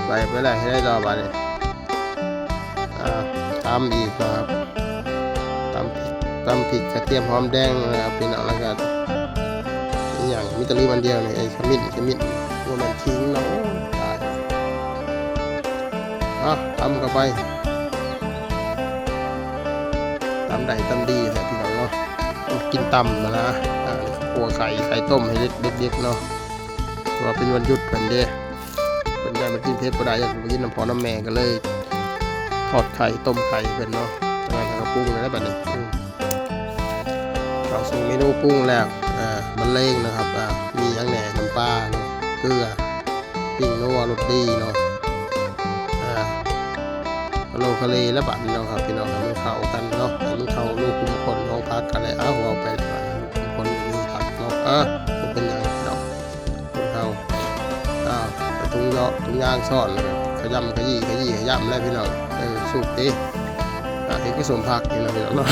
ไปเลยให้ได้ต่อไปเลยตำอีกนะครับตำพริกกระเทียมหอมแดงนะครับพี่น้องแล้วก็อย่างมิตรลีวันเดียวเนี่ยไอ้ขมิ้นว่ามันทิ้งเนาะตำเข้าไปตำใดตำดีแต่พี่น้องเนาะกินตำมาละหัวไข่ต้มให้เด็กๆเนาะว่าเป็นวันหยุดเป็นเด้เป็นการมากินเพชรก็ได้อยากไปกินน้ำพอน้ำแม่ก็เลยทอดไข่ต้มไข่เป็นเนาะตอนนั้นก็ปรุงเลยแล้วแบบนี้เราส่งเมนูปรุงแล้วมันเล้งนะครับมีอย่างแหน่น้ำปลาเกลือปิ้งนัวรสดีเนาะโลคาเลและบัตรเนาะครับพี่น้องมันเข้ากันเนาะมันเข้าลูกคุมคนของพักกันเลยหัวไปคนมีผักเนาะเป็นอย่างดอกคนเข้าถุงยางซ่อนเลยขยำขยี้แล้วพี่น้องสูบดิเห็นก็สมพักนี่นะพี่น้องเนาะ